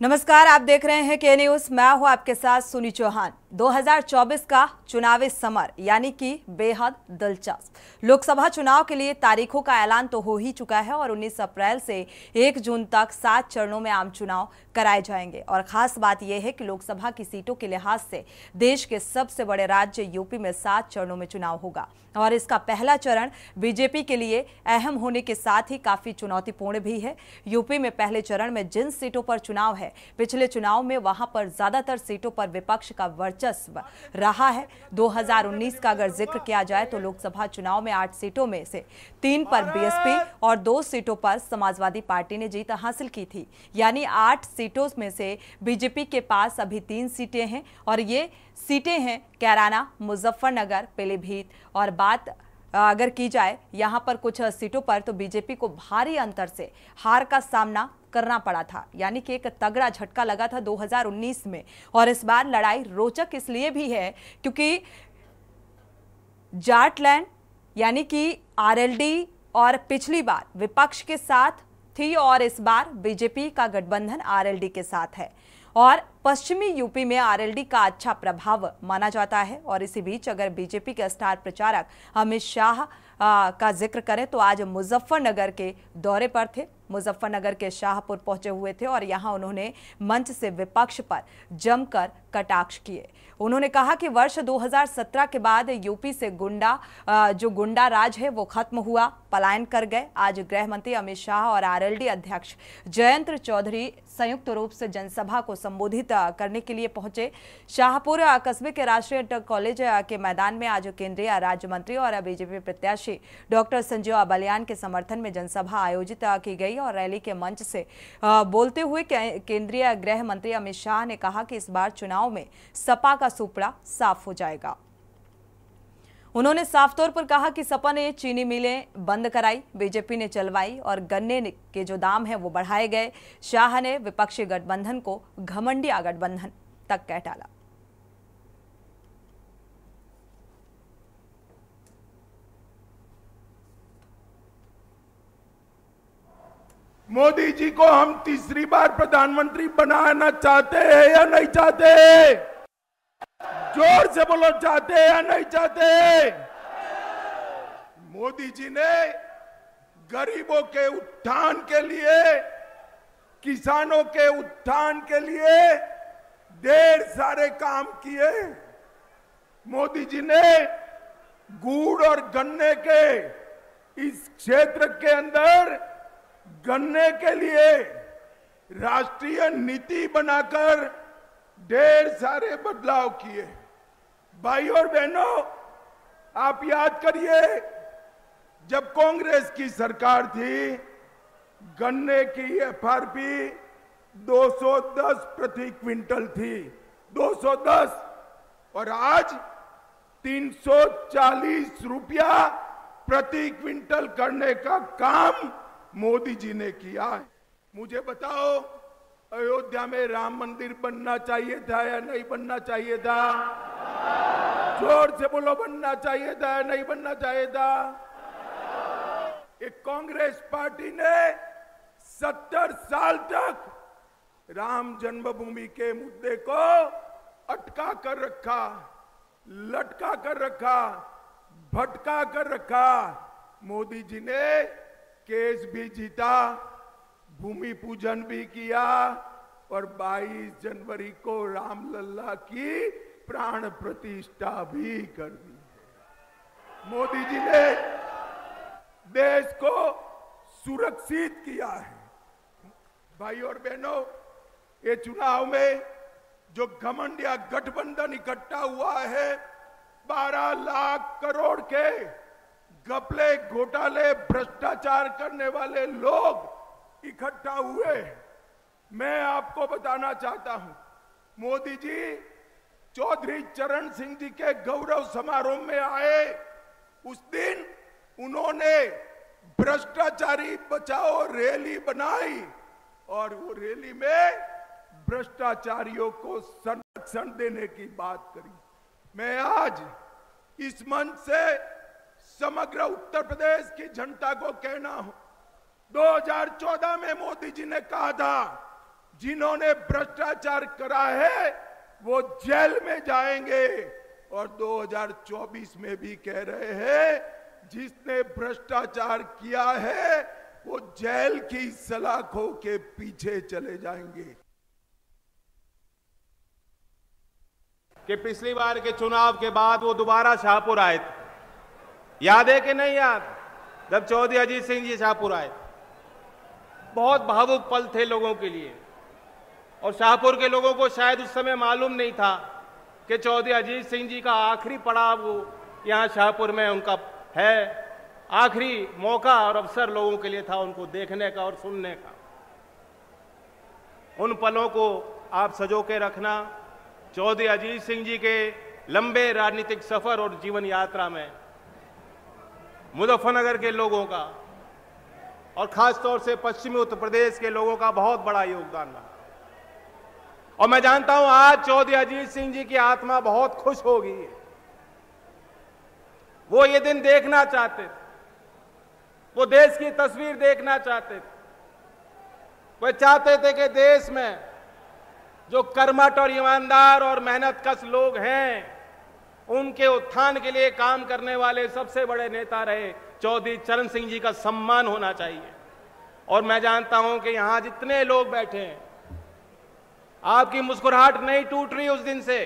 नमस्कार, आप देख रहे हैं के न्यूज। मैं हूं आपके साथ सुनी चौहान। 2024 का चुनावी समर यानी कि बेहद दिलचस्प। लोकसभा चुनाव के लिए तारीखों का ऐलान तो हो ही चुका है और 19 अप्रैल से 1 जून तक 7 चरणों में आम चुनाव कराए जाएंगे। और खास बात यह है कि लोकसभा की सीटों के लिहाज से देश के सबसे बड़े राज्य यूपी में 7 चरणों में चुनाव होगा और इसका पहला चरण बीजेपी के लिए अहम होने के साथ ही काफी चुनौतीपूर्ण भी है। यूपी में पहले चरण में जिन सीटों पर चुनाव है, पिछले चुनाव में वहां पर ज्यादातर सीटों पर विपक्ष का वर्चस्व रहा है। 2019 का अगर जिक्र किया जाए तो लोकसभा चुनाव में 8 सीटों में से 3 पर बीएसपी और 2 सीटों पर समाजवादी पार्टी ने जीत हासिल की थी। यानी 8 सीटों में से बीजेपी के पास अभी 3 सीटें हैं और ये सीटें हैं कैराना, मुजफ्फरनगर, पीलीभीत। और बात अगर की जाए यहां पर कुछ सीटों पर तो बीजेपी को भारी अंतर से हार का सामना करना पड़ा था, यानी कि एक तगड़ा झटका लगा था 2019 में। और इस बार लड़ाई रोचक इसलिए भी है क्योंकि जाटलैंड यानी कि आरएलडी और पिछली बार विपक्ष के साथ थी और इस बार बीजेपी का गठबंधन आरएलडी के साथ है और पश्चिमी यूपी में आरएलडी का अच्छा प्रभाव माना जाता है। और इसी बीच अगर बीजेपी के स्टार प्रचारक अमित शाह का जिक्र करें तो आज मुजफ्फरनगर के दौरे पर थे। मुजफ्फरनगर के शाहपुर पहुंचे हुए थे और यहां उन्होंने मंच से विपक्ष पर जमकर कटाक्ष किए। उन्होंने कहा कि वर्ष 2017 के बाद यूपी से जो गुंडा राज है वो खत्म हुआ, पलायन कर गए। आज गृह मंत्री अमित शाह और आरएलडी अध्यक्ष जयंत चौधरी संयुक्त रूप से जनसभा को संबोधित करने के लिए पहुंचे। शाहपुर कस्बे के राष्ट्रीय इंटर कॉलेज के मैदान में आज केंद्रीय राज्य मंत्री और बीजेपी प्रत्याशी डॉक्टर संजीव बलियान के समर्थन में जनसभा आयोजित की गई और रैली के मंच से बोलते हुए केंद्रीय गृह मंत्री अमित शाह ने कहा कि इस बार चुनाव में सपा का सुपड़ा साफ हो जाएगा। उन्होंने साफ तौर पर कहा कि सपा ने चीनी मिलें बंद कराई, बीजेपी ने चलवाई और गन्ने के जो दाम है वो बढ़ाए गए। शाह ने विपक्षी गठबंधन को घमंडिया गठबंधन तक कह डाला। मोदी जी को हम तीसरी बार प्रधानमंत्री बनाना चाहते हैं या नहीं चाहते? जोर से बोलो, चाहते हैं या नहीं चाहते? मोदी जी ने गरीबों के उत्थान के लिए, किसानों के उत्थान के लिए ढेर सारे काम किए। मोदी जी ने गुड़ और गन्ने के इस क्षेत्र के अंदर गन्ने के लिए राष्ट्रीय नीति बनाकर ढेर सारे बदलाव किए। भाई और बहनों, आप याद करिए, जब कांग्रेस की सरकार थी गन्ने की एफआरपी 210 प्रति क्विंटल थी, 210, और आज 340 रुपया प्रति क्विंटल करने का काम मोदी जी ने किया है। मुझे बताओ, अयोध्या में राम मंदिर बनना चाहिए था या नहीं बनना चाहिए था? जोर से बोलो, बनना चाहिए था या नहीं बनना चाहिए था? एक कांग्रेस पार्टी ने 70 साल तक राम जन्मभूमि के मुद्दे को अटका कर रखा, लटका कर रखा, भटका कर रखा। मोदी जी ने केस भी जीता, भूमि पूजन भी किया और 22 जनवरी को रामलला की प्राण प्रतिष्ठा भी कर दी। मोदी जी ने देश को सुरक्षित किया है। भाई और बहनों, ये चुनाव में जो घमंडिया गठबंधन इकट्ठा हुआ है, 12 लाख करोड़ के घपले, घोटाले, भ्रष्टाचार करने वाले लोग इकट्ठा हुए। मैं आपको बताना चाहता हूं, मोदी जी चौधरी चरण सिंह जी के गौरव समारोह में आए, उस दिन उन्होंने भ्रष्टाचारी बचाओ रैली बनाई और वो रैली में भ्रष्टाचारियों को संरक्षण देने की बात करी। मैं आज इस मंच से समग्र उत्तर प्रदेश की जनता को कहना हो, 2014 में मोदी जी ने कहा था जिन्होंने भ्रष्टाचार करा है वो जेल में जाएंगे। और 2024 में भी कह रहे हैं जिसने भ्रष्टाचार किया है वो जेल की सलाखों के पीछे चले जाएंगे। कि पिछली बार के चुनाव के बाद वो दोबारा शाहपुर आए थे, याद है कि नहीं याद? जब चौधरी अजीत सिंह जी शाहपुर आए, बहुत भावुक पल थे लोगों के लिए। और शाहपुर के लोगों को शायद उस समय मालूम नहीं था कि चौधरी अजीत सिंह जी का आखिरी पड़ाव वो यहाँ शाहपुर में उनका है, आखिरी मौका और अवसर लोगों के लिए था उनको देखने का और सुनने का। उन पलों को आप सजो के रखना। चौधरी अजीत सिंह जी के लंबे राजनीतिक सफर और जीवन यात्रा में मुजफ्फरनगर के लोगों का और खासतौर से पश्चिमी उत्तर प्रदेश के लोगों का बहुत बड़ा योगदान रहा। और मैं जानता हूं आज चौधरी अजीत सिंह जी की आत्मा बहुत खुश होगी। वो ये दिन देखना चाहते थे, वो देश की तस्वीर देखना चाहते थे। वो चाहते थे कि देश में जो कर्मठ और ईमानदार और मेहनतकश लोग हैं उनके उत्थान के लिए काम करने वाले सबसे बड़े नेता रहे चौधरी चरण सिंह जी का सम्मान होना चाहिए। और मैं जानता हूं कि यहां जितने लोग बैठे हैं आपकी मुस्कुराहट नहीं टूट रही उस दिन से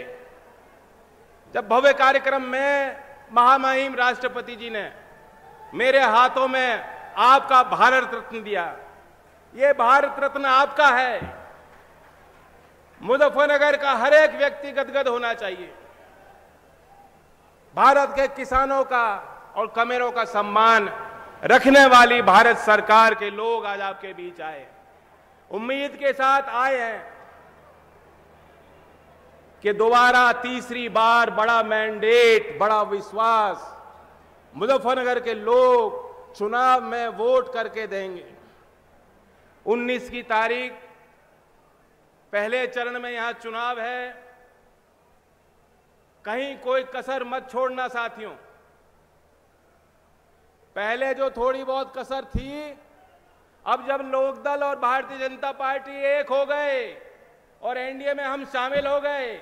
जब भव्य कार्यक्रम में महामहिम राष्ट्रपति जी ने मेरे हाथों में आपका भारत रत्न दिया। ये भारत रत्न आपका है। मुजफ्फरनगर का हर एक व्यक्ति गदगद होना चाहिए। भारत के किसानों का और कमेरों का सम्मान रखने वाली भारत सरकार के लोग आज आपके बीच आए, उम्मीद के साथ आए हैं कि दोबारा तीसरी बार बड़ा मैंडेट, बड़ा विश्वास मुजफ्फरनगर के लोग चुनाव में वोट करके देंगे। 19 की तारीख पहले चरण में यहां चुनाव है। कहीं कोई कसर मत छोड़ना साथियों। पहले जो थोड़ी बहुत कसर थी, अब जब लोकदल और भारतीय जनता पार्टी एक हो गए और एनडीए में हम शामिल हो गए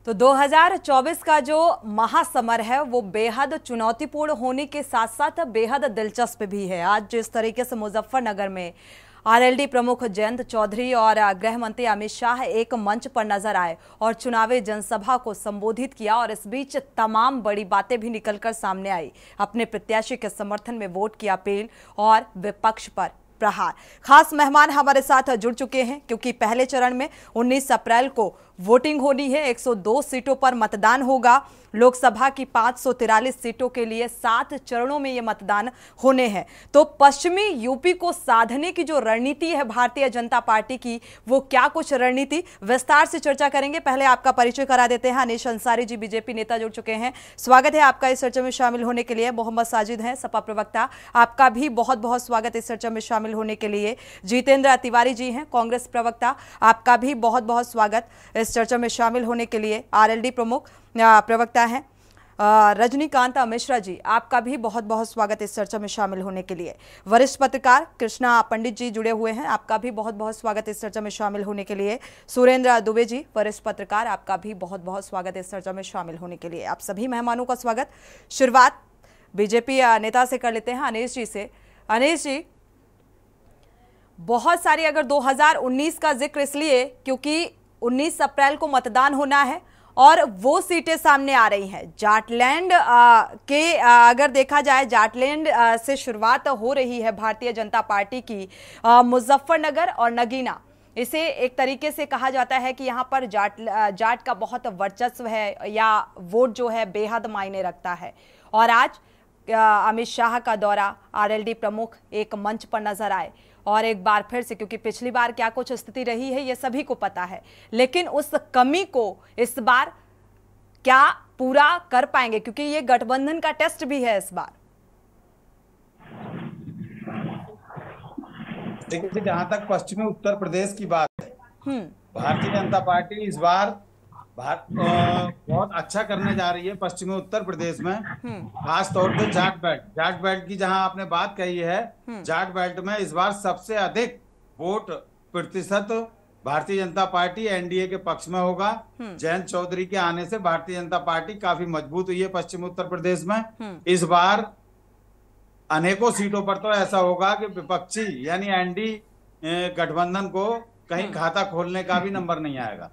तो 2024 का जो महासमर है वो बेहद चुनौतीपूर्ण होने के साथ साथ बेहद दिलचस्प भी है। आज जिस तरीके से मुजफ्फरनगर में आरएलडी प्रमुख जयंत चौधरी और गृह मंत्री अमित शाह एक मंच पर नजर आए और चुनावी जनसभा को संबोधित किया और इस बीच तमाम बड़ी बातें भी निकलकर सामने आई। अपने प्रत्याशी के समर्थन में वोट की अपील और विपक्ष पर प्रहार। खास मेहमान हमारे साथ जुड़ चुके हैं क्योंकि पहले चरण में 19 अप्रैल को वोटिंग होनी है। 102 सीटों पर मतदान होगा। लोकसभा की 543 सीटों के लिए 7 चरणों में यह मतदान होने हैं। तो पश्चिमी यूपी को साधने की जो रणनीति है भारतीय जनता पार्टी की, वो क्या कुछ रणनीति, विस्तार से चर्चा करेंगे। पहले आपका परिचय करा देते हैं। अनीश अंसारी जी बीजेपी नेता जुड़ चुके हैं, स्वागत है आपका इस चर्चा में शामिल होने के लिए। मोहम्मद साजिद हैं सपा प्रवक्ता, आपका भी बहुत बहुत स्वागत इस चर्चा में शामिल होने के लिए। जितेंद्र तिवारी जी हैं कांग्रेस प्रवक्ता, आपका भी बहुत बहुत स्वागत इस चर्चा में शामिल होने के लिए। आरएलडी प्रमुख प्रवक्ता हैं रजनीकांत मिश्रा जी, आपका भी बहुत बहुत स्वागत इस चर्चा में शामिल होने के लिए। वरिष्ठ पत्रकार कृष्णा पंडित जी जुड़े हुए हैं, आपका भी बहुत बहुत स्वागत इस चर्चा में शामिल होने के लिए। सुरेंद्र दुबे जी वरिष्ठ पत्रकार, आपका भी बहुत बहुत स्वागत इस चर्चा में शामिल होने के लिए। आप सभी मेहमानों का स्वागत। शुरुआत बीजेपी नेता से कर लेते हैं, अनीश जी से। अनीश जी, बहुत सारी, अगर 2019 का जिक्र इसलिए क्योंकि 19 अप्रैल को मतदान होना है और वो सीटें सामने आ रही हैं। जाटलैंड के अगर देखा जाए, जाटलैंड से शुरुआत हो रही है भारतीय जनता पार्टी की। मुजफ्फरनगर और नगीना, इसे एक तरीके से कहा जाता है कि यहाँ पर जाट का बहुत वर्चस्व है या वोट जो है बेहद मायने रखता है। और आज अमित शाह का दौरा, आरएलडी प्रमुख एक मंच पर नजर आए और एक बार फिर से, क्योंकि पिछली बार क्या कुछ स्थिति रही है ये सभी को पता है, लेकिन उस कमी को इस बार क्या पूरा कर पाएंगे, क्योंकि ये गठबंधन का टेस्ट भी है इस बार। देखिए, जहां तक पश्चिमी उत्तर प्रदेश की बात है, भारतीय जनता पार्टी इस बार बहुत अच्छा करने जा रही है पश्चिमी उत्तर प्रदेश में। खास तौर पे जाट बेल्ट की जहां आपने बात कही है, जाट बेल्ट में इस बार सबसे अधिक वोट प्रतिशत भारतीय जनता पार्टी एनडीए के पक्ष में होगा। जयंत चौधरी के आने से भारतीय जनता पार्टी काफी मजबूत हुई है पश्चिमी उत्तर प्रदेश में। इस बार अनेकों सीटों पर तो ऐसा होगा कि विपक्षी यानी एनडी गठबंधन को कहीं खाता खोलने का भी नंबर नहीं आएगा।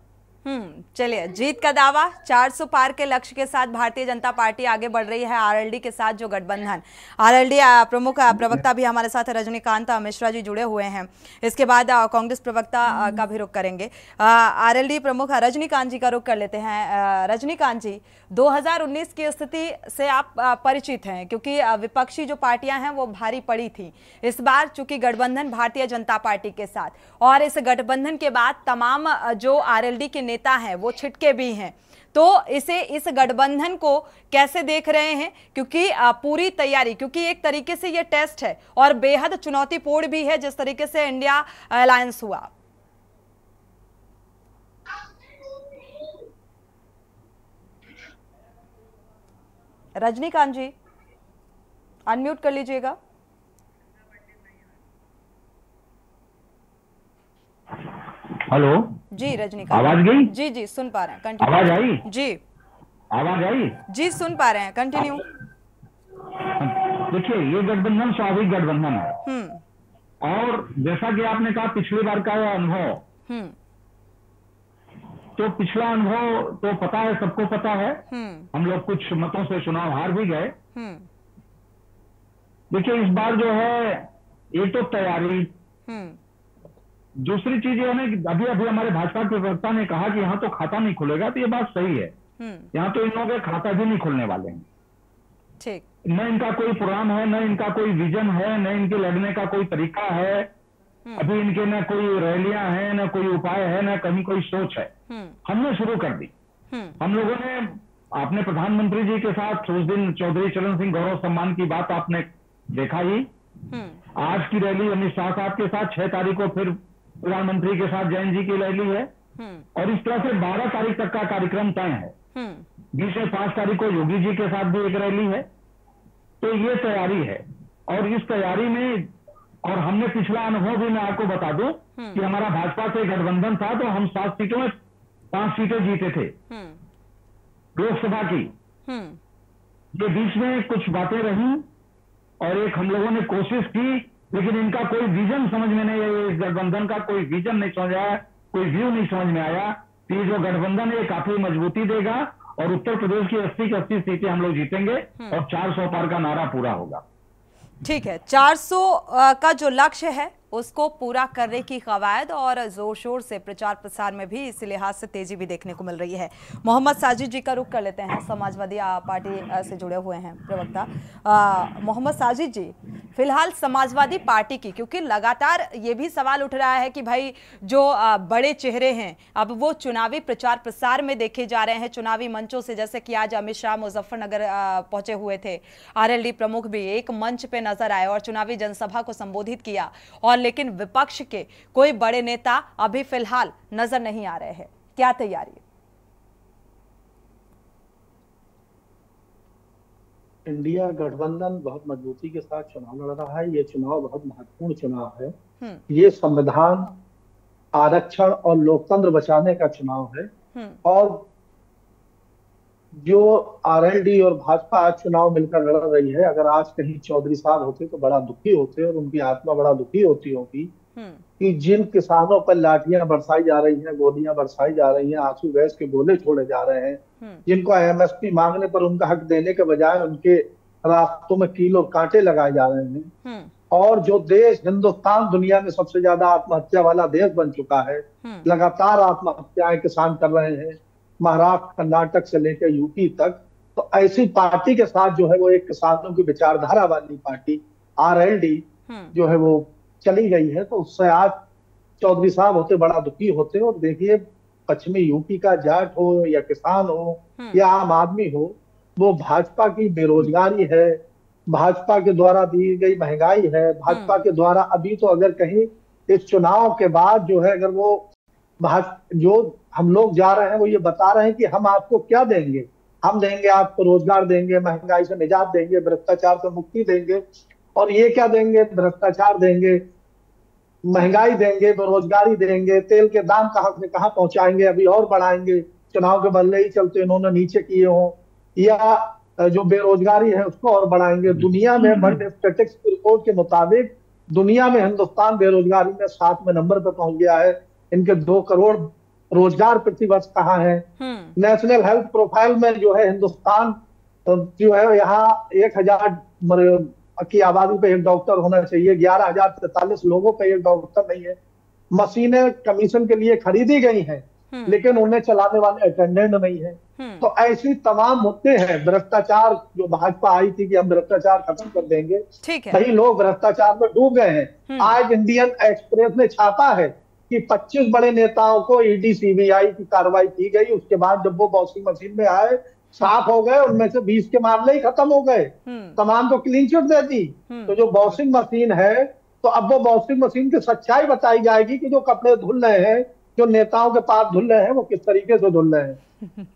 चलिए, जीत का दावा 400 पार के लक्ष्य के साथ भारतीय जनता पार्टी आगे बढ़ रही है आरएलडी के साथ जो गठबंधन। आरएलडी प्रमुख प्रवक्ता भी हमारे साथ रजनीकांत मिश्रा जी जुड़े हुए हैं। इसके बाद कांग्रेस प्रवक्ता का भी रुख करेंगे। आरएलडी प्रमुख रजनीकांत जी का रुख कर लेते हैं। रजनीकांत जी, 2019 की स्थिति से आप परिचित हैं क्योंकि विपक्षी जो पार्टियां हैं वो भारी पड़ी थी। इस बार चूंकि गठबंधन भारतीय जनता पार्टी के साथ, और इस गठबंधन के बाद तमाम जो आरएलडी के नेता हैं वो छिटके भी हैं, तो इस गठबंधन को कैसे देख रहे हैं? क्योंकि पूरी तैयारी, क्योंकि एक तरीके से ये टेस्ट है और बेहद चुनौतीपूर्ण भी है जिस तरीके से इंडिया अलायंस हुआ। रजनीकांत जी, अनम्यूट कर लीजिएगा। हेलो जी रजनीकांत, आवाज गई? जी जी सुन पा रहे हैं, कंटिन्यू। आवाज आई? जी आवाज आई? जी सुन पा रहे हैं, कंटिन्यू। देखिए, ये गठबंधन स्वाभाविक गठबंधन है और जैसा कि आपने कहा पिछली बार का अनुभव, तो पिछला अनुभव तो पता है, सबको पता है। हम लोग कुछ मतों से चुनाव हार भी गए। देखिए, इस बार जो है एक तो तैयारी, दूसरी चीज ये है कि अभी अभी हमारे भाजपा के प्रवक्ता ने कहा कि यहाँ तो खाता नहीं खुलेगा, तो ये बात सही है। यहाँ तो इन लोगों के खाता भी नहीं खुलने वाले हैं। ठीक, न इनका कोई प्रोग्राम है, न इनका कोई विजन है, न इनके लड़ने का कोई तरीका है। अभी इनके न कोई रैलियां हैं, न कोई उपाय है, न कहीं कोई सोच है। हमने शुरू कर दी। हम लोगों ने अपने प्रधानमंत्री जी के साथ उस दिन चौधरी चरण सिंह गौरव सम्मान की बात आपने देखा ही। आज की रैली अमित शाह साहब के साथ, 6 तारीख को फिर प्रधानमंत्री के साथ जैन जी की रैली है और इस तरह से 12 तारीख तक का कार्यक्रम तय है। बीच में 5 तारीख को योगी जी के साथ भी एक रैली है। तो ये तैयारी है और इस तैयारी में, और हमने पिछला अनुभव भी मैं आपको बता दूं कि हमारा भाजपा से गठबंधन था तो हम 7 सीटों में 5 सीटें जीते थे लोकसभा की। ये बीच में कुछ बातें रही और एक हम लोगों ने कोशिश की, लेकिन इनका कोई विजन समझ में नहीं आया। इस गठबंधन का कोई विजन नहीं समझ आया, कोई व्यू नहीं समझ में आया। तो ये जो गठबंधन है काफी मजबूती देगा और उत्तर प्रदेश की 80 की 80 सीटें हम लोग जीतेंगे और 400 पार का नारा पूरा होगा। ठीक है, 400 का जो लक्ष्य है उसको पूरा करने की कवायद और जोर शोर से प्रचार प्रसार में भी इस लिहाज से तेजी भी देखने को मिल रही है। मोहम्मद साजिद जी का रुख कर लेते हैं, समाजवादी पार्टी से जुड़े हुए हैं प्रवक्ता। मोहम्मद साजिद जी, फिलहाल समाजवादी पार्टी की, क्योंकि लगातार ये भी सवाल उठ रहा है कि भाई जो बड़े चेहरे हैं अब वो चुनावी प्रचार प्रसार में देखे जा रहे हैं चुनावी मंचों से, जैसे कि आज अमित शाह मुजफ्फरनगर पहुंचे हुए थे। आरएलडी प्रमुख भी एक मंच पे नजर आए और चुनावी जनसभा को संबोधित किया, और लेकिन विपक्ष के कोई बड़े नेता अभी फिलहाल नजर नहीं आ रहे हैं। क्या तैयारी? इंडिया गठबंधन बहुत मजबूती के साथ चुनाव लड़ रहा है। ये चुनाव बहुत महत्वपूर्ण चुनाव है। ये संविधान, आरक्षण और लोकतंत्र बचाने का चुनाव है। और जो आरएलडी और भाजपा आज चुनाव मिलकर लड़ रही है, अगर आज कहीं चौधरी साहब होते तो बड़ा दुखी होते और उनकी आत्मा बड़ा दुखी होती होगी कि जिन किसानों पर लाठियां बरसाई जा रही हैं, गोलियां बरसाई जा रही हैं, आंसू गैस के गोले छोड़े जा रहे हैं, जिनको एमएसपी मांगने पर उनका हक देने के बजाय उनके रास्तों में कील और कांटे लगाए जा रहे हैं, और जो देश हिंदुस्तान दुनिया में सबसे ज्यादा आत्महत्या वाला देश बन चुका है, लगातार आत्महत्याएं किसान कर रहे हैं, महाराष्ट्र, कर्नाटक से लेकर यूपी तक। तो ऐसी पार्टी के साथ जो है वो एक किसानों की विचारधारा वाली पार्टी आरएलडी जो है वो चली गई है। तो उससे आज चौधरी साहब होते बड़ा दुखी होते। और देखिए, पश्चिमी यूपी का जाट हो या किसान हो या आम आदमी हो, वो भाजपा की बेरोजगारी है, भाजपा के द्वारा दी गई महंगाई है, भाजपा के द्वारा अभी तो अगर कहीं इस चुनाव के बाद जो है अगर वो जो हम लोग जा रहे हैं वो ये बता रहे हैं कि हम आपको क्या देंगे, हम देंगे आपको रोजगार देंगे, महंगाई से निजात देंगे, भ्रष्टाचार से मुक्ति देंगे, और ये क्या देंगे, भ्रष्टाचार देंगे, महंगाई देंगे, बेरोजगारी देंगे, तेल के दाम कहां से कहां पहुंचाएंगे, अभी और बढ़ाएंगे, चुनाव के बदले ही चलते इन्होंने नीचे किए हों, या जो बेरोजगारी है उसको और बढ़ाएंगे। दुनिया में वर्ल्ड स्टैटिस्टिक्स रिपोर्ट के मुताबिक दुनिया में हिंदुस्तान बेरोजगारी में 7वें नंबर पर पहुंच गया है। इनके 2 करोड़ रोजगार प्रतिवर्ष कहाँ है। नेशनल हेल्थ प्रोफाइल में जो है हिंदुस्तान जो है यहाँ 1000 की आबादी पे एक डॉक्टर होना चाहिए, 11,043 लोगों पे एक डॉक्टर नहीं है। मशीनें कमीशन के लिए खरीदी गई हैं लेकिन उन्हें चलाने वाले अटेंडेंट नहीं है। तो ऐसी तमाम मुद्दे हैं। भ्रष्टाचार, जो भाजपा आई थी कि हम भ्रष्टाचार खत्म कर देंगे, कई लोग भ्रष्टाचार में डूब गए हैं। आज इंडियन एक्सप्रेस ने छापा है कि 25 बड़े नेताओं को ईडी सीबीआई की कार्रवाई की गई। उसके बाद जब वो वॉशिंग मशीन में आए, साफ हो गए, उनमें से 20 के मामले ही खत्म हो गए, तमाम को क्लीन चिट दे दी। तो जो वॉशिंग मशीन है, तो अब वो वॉशिंग मशीन की सच्चाई बताई जाएगी कि जो कपड़े धुल रहे हैं, जो नेताओं के पास धुल रहे हैं, वो किस तरीके से धुल रहे हैं।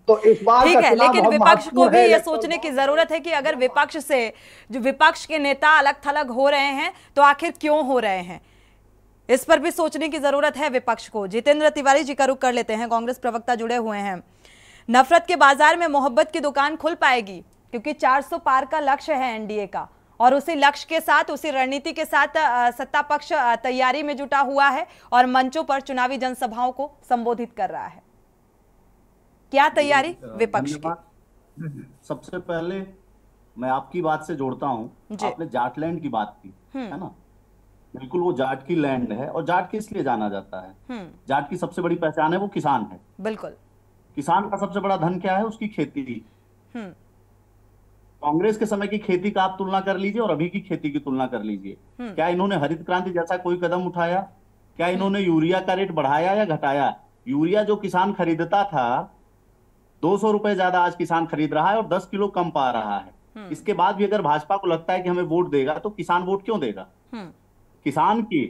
तो इस बार ठीक है, लेकिन विपक्ष को भी ये सोचने की जरूरत है कि अगर विपक्ष से जो विपक्ष के नेता अलग थलग हो रहे हैं तो आखिर क्यों हो रहे हैं, इस पर भी सोचने की जरूरत है विपक्ष को। जितेंद्र तिवारी जी का रुख कर लेते हैं, कांग्रेस प्रवक्ता जुड़े हुए हैं। नफरत के बाजार में मोहब्बत की दुकान खुल पाएगी क्योंकि 400 पार का लक्ष्य है एनडीए का, और उसी लक्ष्य के साथ, उसी रणनीति के साथ सत्ता पक्ष तैयारी में जुटा हुआ है और मंचों पर चुनावी जनसभाओं को संबोधित कर रहा है। क्या तैयारी विपक्ष की? सबसे पहले मैं आपकी बात से जोड़ता हूं, आपने जाटलैंड की बात की है ना, बिल्कुल वो जाट की लैंड है। और जाट किस लिए जाना जाता है? जाट की सबसे बड़ी पहचान है वो किसान है। बिल्कुल, किसान का सबसे बड़ा धन क्या है? उसकी खेती। कांग्रेस के समय की खेती का आप तुलना कर लीजिए और अभी की खेती की तुलना कर लीजिए। क्या इन्होंने हरित क्रांति जैसा कोई कदम उठाया? क्या इन्होंने यूरिया का रेट बढ़ाया या घटाया? यूरिया जो किसान खरीदता था 200 रुपए ज्यादा आज किसान खरीद रहा है और 10 किलो कम पा रहा है। इसके बाद भी अगर भाजपा को लगता है कि हमें वोट देगा, तो किसान वोट क्यों देगा? किसान की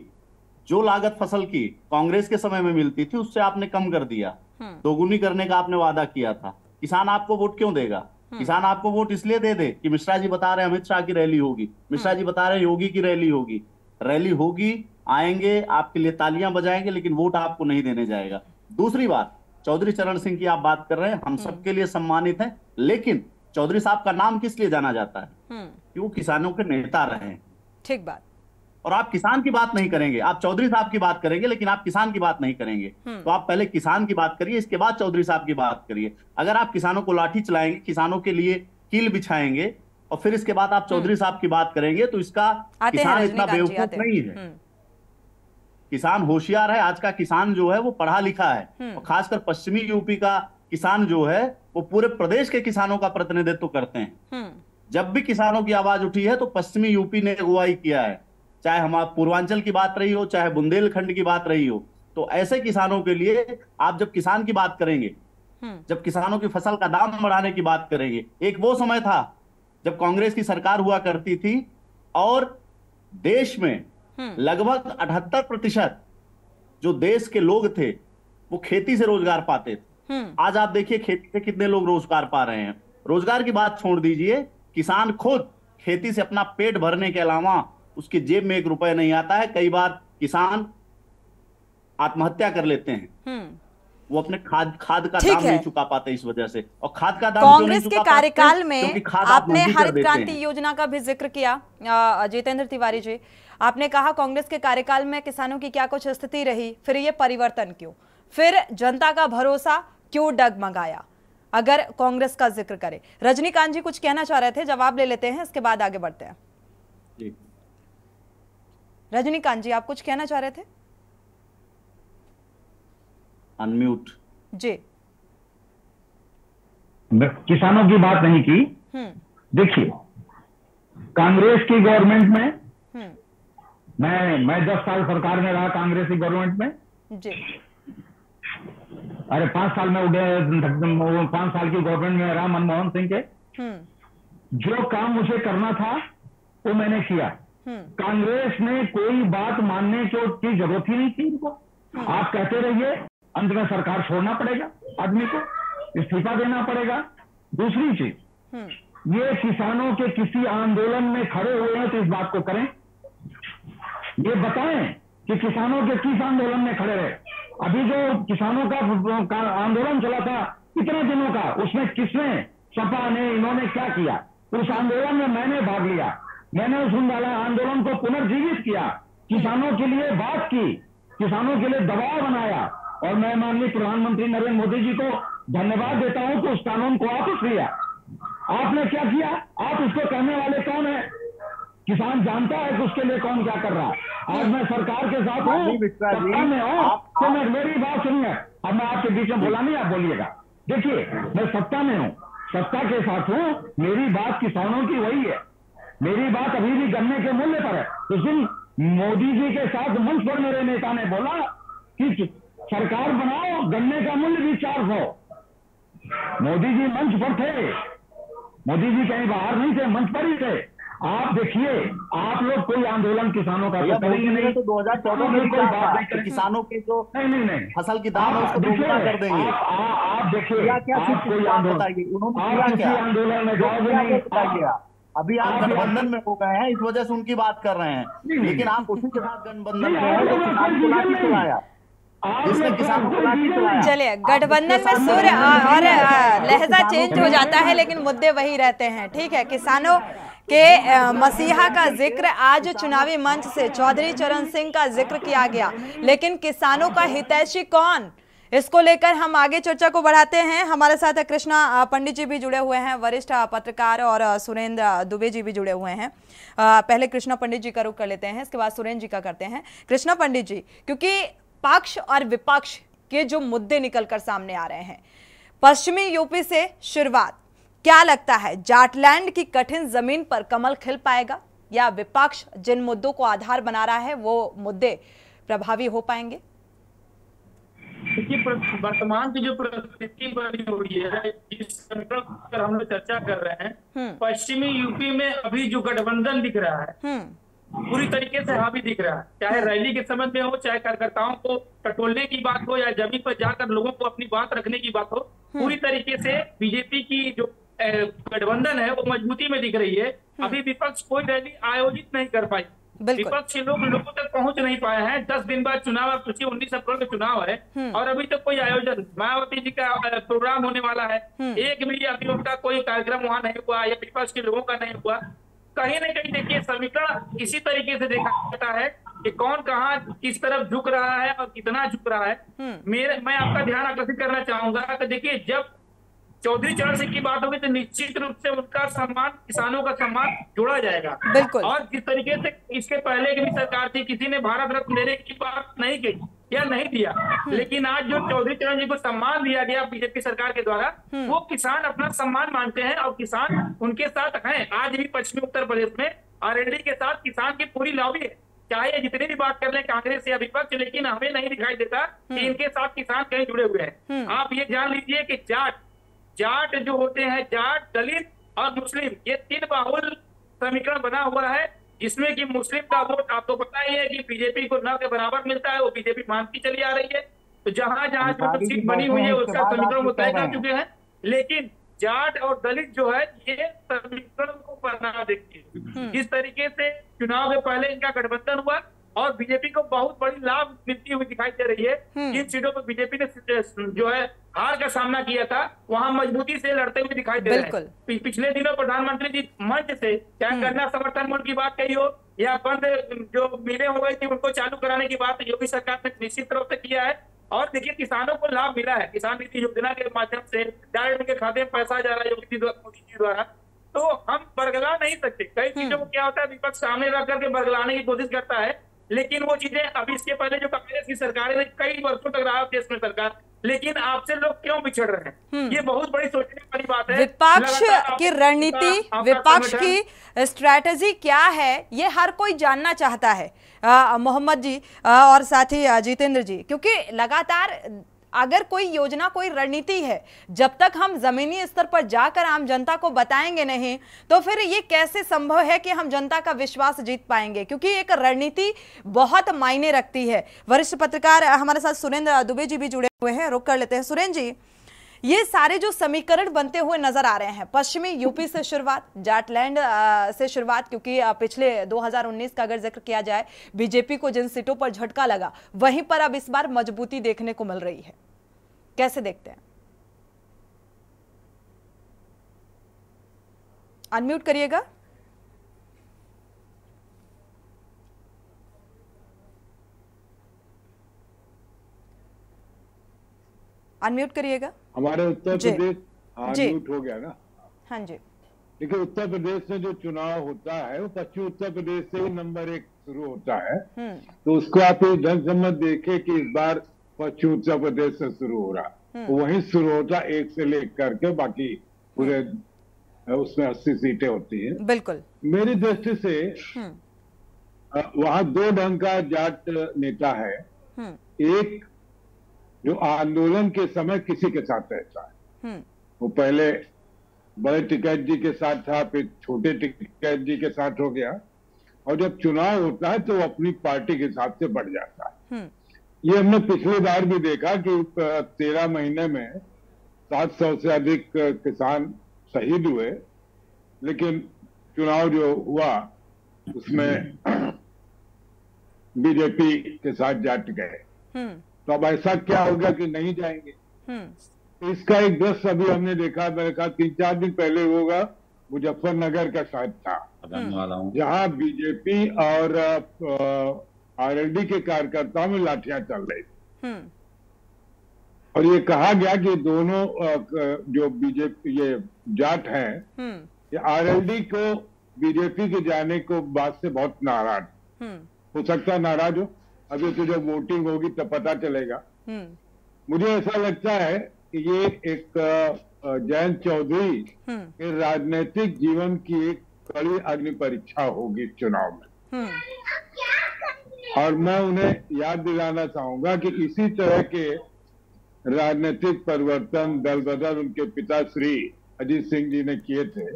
जो लागत फसल की कांग्रेस के समय में मिलती थी उससे आपने कम कर दिया, दोगुनी करने का आपने वादा किया था। किसान आपको वोट क्यों देगा? किसान आपको वोट इसलिए दे दे कि मिश्रा जी बता रहे हैं अमित शाह की रैली होगी, मिश्रा जी बता रहे हैं योगी की रैली होगी। रैली होगी, आएंगे, आपके लिए तालियां बजाएंगे, लेकिन वोट आपको नहीं देने जाएगा। दूसरी बात, चौधरी चरण सिंह की आप बात कर रहे हैं, हम सबके लिए सम्मानित हैं, लेकिन चौधरी साहब का नाम किस लिए जाना जाता है? कि वो किसानों के नेता रहे हैं। ठीक बात। और आप किसान की बात नहीं करेंगे, आप चौधरी साहब की बात करेंगे, लेकिन आप किसान की बात नहीं करेंगे। तो आप पहले किसान की बात करिए, इसके बाद चौधरी साहब की बात करिए। अगर आप किसानों को लाठी चलाएंगे, किसानों के लिए कील बिछाएंगे और फिर इसके बाद आप चौधरी साहब की बात करेंगे, तो इसका किसान इतना बेवकूफ नहीं है। किसान होशियार है। आज का किसान जो है वो पढ़ा लिखा है, और खासकर पश्चिमी यूपी का किसान जो है वो पूरे प्रदेश के किसानों का प्रतिनिधित्व करते हैं। जब भी किसानों की आवाज उठी है तो पश्चिमी यूपी ने अगुवाई किया है, चाहे हमारा पूर्वांचल की बात रही हो, चाहे बुंदेलखंड की बात रही हो। तो ऐसे किसानों के लिए आप जब किसान की बात करेंगे, जब किसानों की फसल का दाम बढ़ाने की बात करेंगे, एक वो समय था जब कांग्रेस की सरकार हुआ करती थी और देश में लगभग 78% जो देश के लोग थे वो खेती से रोजगार पाते थे। आज आप देखिए खेती से कितने लोग रोजगार पा रहे हैं। रोजगार की बात छोड़ दीजिए, किसान खुद खेती से अपना पेट भरने के अलावा उसकी जेब में 1 रुपया नहीं आता है। कई बार किसान आत्महत्या कर लेते हैं, वो अपने खाद का दाम नहीं चुका पाते इस वजह से। और खाद का दाम कांग्रेस के कार्यकाल में आपने हरित क्रांति योजना का भी जिक्र किया। जितेंद्र तिवारी जी, आपने कहा कांग्रेस के कार्यकाल में किसानों की क्या कुछ स्थिति रही, फिर ये परिवर्तन क्यों, फिर जनता का भरोसा क्यों डगमगाया? अगर कांग्रेस का जिक्र करें, रजनीकांत जी कुछ कहना चाह रहे थे, जवाब ले लेते हैं, इसके बाद आगे बढ़ते हैं। रजनीकांत जी, आप कुछ कहना चाह रहे थे? अनम्यूट जी। किसानों की बात नहीं की। देखिए, कांग्रेस की गवर्नमेंट में मैं 10 साल सरकार में रहा, कांग्रेस की गवर्नमेंट में जी। अरे 5 साल में 5 साल की गवर्नमेंट में रहा मनमोहन सिंह के। जो काम मुझे करना था वो मैंने किया। कांग्रेस ने कोई बात मानने की जरूरत ही नहीं थी इनको। आप कहते रहिए अंत में सरकार छोड़ना पड़ेगा, आदमी को इस्तीफा देना पड़ेगा। दूसरी चीज, ये किसानों के किसी आंदोलन में खड़े हुए हैं तो इस बात को करें, ये बताएं कि किसानों के किस आंदोलन में खड़े रहे। अभी जो किसानों का आंदोलन चला था कितने दिनों का, उसमें किसने, सपा ने, इन्होंने क्या किया? उस आंदोलन में मैंने भाग लिया, मैंने उस आंदोलन को पुनर्जीवित किया, किसानों के लिए बात की, किसानों के लिए दबाव बनाया, और मैं माननीय प्रधानमंत्री नरेंद्र मोदी जी को धन्यवाद देता हूं कि उस कानून को वापस लिया। आपने क्या किया? आप उसको कहने वाले कौन है? किसान जानता है कि उसके लिए कौन क्या कर रहा है। आज मैं सरकार के साथ हूँ, सत्ता में हूँ, तो मैं मेरी बात सुनिए। अब मैं आपके बीच में बोला नहीं, आप बोलिएगा। देखिए, मैं सत्ता में हूँ, सत्ता के साथ हूँ, मेरी बात किसानों की वही है, मेरी बात अभी भी गन्ने के मूल्य पर है। उस दिन मोदी जी के साथ मंच पर मेरे नेता ने बोला कि सरकार बनाओ, गन्ने का मूल्य भी 400। मोदी जी मंच पर थे, मोदी जी कहीं बाहर नहीं थे, मंच पर ही थे। आप देखिए, आप लोग कोई आंदोलन किसानों का तो करेंगे नहीं, तो 2014 में कोई बात नहीं, किसानों के जो नहीं फसल की दाम है उसको दोगुना कर देंगे। आप देखिए, क्या आप कोई आंदोलन, किसी आंदोलन में जाओगे नहीं। अभी आप गठबंधन में हो गए हैं, इस वजह से उनकी बात कर रहे हैं, लेकिन आप उसी के साथ गठबंधन में हैं जो किसान को लाठी चलाया, जिसने किसान को लाठी चलाया। चलिए, गठबंधन में सुर और लहजा चेंज हो जाता है, लेकिन मुद्दे वही रहते हैं। ठीक है, किसानों के मसीहा का जिक्र आज चुनावी मंच से चौधरी चरण सिंह का जिक्र किया गया, लेकिन किसानों का हितैषी कौन, इसको लेकर हम आगे चर्चा को बढ़ाते हैं। हमारे साथ कृष्णा पंडित जी भी जुड़े हुए हैं, वरिष्ठ पत्रकार, और सुरेंद्र दुबे जी भी जुड़े हुए हैं। पहले कृष्णा पंडित जी का रुख कर लेते हैं, इसके बाद सुरेंद्र जी का करते हैं। कृष्णा पंडित जी, क्योंकि पक्ष और विपक्ष के जो मुद्दे निकलकर सामने आ रहे हैं, पश्चिमी यूपी से शुरुआत, क्या लगता है जाटलैंड की कठिन जमीन पर कमल खिल पाएगा, या विपक्ष जिन मुद्दों को आधार बना रहा है वो मुद्दे प्रभावी हो पाएंगे? देखिए, वर्तमान की जो परिस्थिति बनी हुई है, जिस समीकरण पर हम लोग चर्चा कर रहे हैं, पश्चिमी यूपी में अभी जो गठबंधन दिख रहा है पूरी तरीके से हावी दिख रहा है। चाहे रैली के संबंध में हो, चाहे कार्यकर्ताओं को टटोलने की बात हो, या जमीन पर जाकर लोगों को अपनी बात रखने की बात हो, पूरी तरीके से बीजेपी की जो गठबंधन है वो मजबूती में दिख रही है। अभी विपक्ष कोई रैली आयोजित नहीं कर पाई, विपक्ष लोगों तक पहुंच नहीं पाए हैं। 10 दिन बाद चुनाव, आप सोचिए 19 अप्रैल का चुनाव है और अभी तक कोई आयोजन, मायावती जी का प्रोग्राम होने वाला है, एक भी अभी उनका कोई कार्यक्रम वहां नहीं हुआ, या विपक्ष के लोगों का नहीं हुआ। कहीं न कहीं देखिए, समीकरण इसी तरीके से देखा जाता है कि कौन कहाँ किस तरफ झुक रहा है और कितना झुक रहा है। मैं आपका ध्यान आकर्षित करना चाहूंगा कि देखिए, जब चौधरी चरण सिंह की बात होगी तो निश्चित रूप से उनका सम्मान, किसानों का सम्मान जोड़ा जाएगा। बिल्कुल। और जिस तरीके से इसके पहले की भी सरकार थी, किसी ने भारत रत्न देने की बात नहीं की या नहीं दिया, लेकिन आज जो चौधरी चरण जी को सम्मान दिया गया बीजेपी सरकार के द्वारा, वो किसान अपना सम्मान मानते हैं और किसान उनके साथ हैं। आज भी पश्चिमी उत्तर प्रदेश में आरएलडी के साथ किसान की पूरी लॉबी है, चाहे जितनी भी बात कर लें कांग्रेस या विपक्ष, लेकिन हमें नहीं दिखाई देता कि इनके साथ किसान कहीं जुड़े हुए हैं। आप ये जान लीजिए कि जाट जो होते हैं, जाट, दलित और मुस्लिम, ये 3 बाहुल समीकरण बना हुआ है, जिसमें कि मुस्लिम का वोट आपको पता ही है कि बीजेपी को न के बराबर मिलता है, वो बीजेपी मानती चली आ रही है। तो जहां जहां जो सीट बनी हुई है उसका समीकरण वो तय कर चुके हैं, लेकिन जाट और दलित जो है ये समीकरण को बना देंगे। जिस तरीके से चुनाव के पहले इनका गठबंधन हुआ और बीजेपी को बहुत बड़ी लाभ मिलती हुई दिखाई दे रही है, जिन सीटों पर बीजेपी ने जो है हार का सामना किया था, वहां मजबूती से लड़ते हुए दिखाई दे रहे हैं। पिछले दिनों प्रधानमंत्री जी मंच से चाहे गन्ना समर्थन मूल्य की बात कही हो, या बंद जो मिलें हो गई थी उनको चालू कराने की बात योगी सरकार ने निश्चित रूप से किया है। और देखिए, किसानों को लाभ मिला है, किसान नीति योजना के माध्यम से डायरेक्ट उनके खाते में पैसा जा रहा है योगी मोदी जी द्वारा। तो हम बरगला नहीं सकते। कई चीजों को क्या होता है, विपक्ष सामने रख करके बरगलाने की कोशिश करता है, लेकिन वो चीजें अभी इसके पहले जो कांग्रेस की सरकार है, कई वर्षों तक रहा देश में सरकार, लेकिन आपसे लोग क्यों बिछड़ रहे हैं, ये बहुत बड़ी सोचने वाली बात है। विपक्ष की रणनीति, विपक्ष की स्ट्रैटेजी क्या है, ये हर कोई जानना चाहता है, मोहम्मद जी और साथी जितेंद्र जी, क्योंकि लगातार अगर कोई योजना, कोई रणनीति है, जब तक हम जमीनी स्तर पर जाकर आम जनता को बताएंगे नहीं, तो फिर ये कैसे संभव है कि हम जनता का विश्वास जीत पाएंगे? क्योंकि एक रणनीति बहुत मायने रखती है। वरिष्ठ पत्रकार हमारे साथ सुरेंद्र दुबे जी भी जुड़े हुए हैं, रुक कर लेते हैं। सुरेंद्र जी, ये सारे जो समीकरण बनते हुए नजर आ रहे हैं, पश्चिमी यूपी से शुरुआत, जाटलैंड से शुरुआत, क्योंकि पिछले 2019 का अगर जिक्र किया जाए, बीजेपी को जिन सीटों पर झटका लगा, वहीं पर अब इस बार मजबूती देखने को मिल रही है, कैसे देखते हैं? अनम्यूट करिएगा। अनम्यूट करिएगा। हमारे उत्तर प्रदेश म्यूट हो गया ना। हाँ जी। देखिए, उत्तर प्रदेश में जो चुनाव होता है वो पश्चिमी उत्तर प्रदेश से ही नंबर 1 शुरू होता है। तो उसको आप इस ढंग से मत देखे कि इस बार पश्चिमी उत्तर प्रदेश से शुरू हो रहा, तो वहीं शुरू होता 1 से लेकर के बाकी पूरे उसमें 80 सीटें होती हैं। बिल्कुल। मेरी दृष्टि से वहां 2 ढंग का जाट नेता है। एक जो आंदोलन के समय किसी के साथ रहता है, वो पहले बड़े टिकैत जी के साथ था, फिर छोटे टिकैत जी के साथ हो गया, और जब चुनाव होता है तो वो अपनी पार्टी के हिसाब से बढ़ जाता है। ये हमने पिछली बार भी देखा कि 13 महीने में 700 से अधिक किसान शहीद हुए, लेकिन चुनाव जो हुआ उसमें बीजेपी के साथ जाट गए। तो अब ऐसा क्या होगा कि नहीं जाएंगे? तो इसका एक दृश्य अभी हमने देखा, मैंने कहा 3-4 दिन पहले होगा, मुजफ्फरनगर का शायद था, जहां बीजेपी और आरएलडी के कार्यकर्ताओं में लाठियां चल रही थी। और ये कहा गया कि दोनों जो बीजेपी ये जाट हैं, ये आरएलडी को बीजेपी के जाने को बात से बहुत नाराज, हो सकता है नाराज हो, अभी तो जब वोटिंग होगी तब पता चलेगा। मुझे ऐसा लगता है कि ये एक जयंत चौधरी के राजनीतिक जीवन की एक कड़ी अग्नि परीक्षा होगी चुनाव में। और मैं उन्हें याद दिलाना चाहूंगा कि इसी तरह के राजनीतिक परिवर्तन, दल बदल उनके पिता श्री अजीत सिंह जी ने किए थे,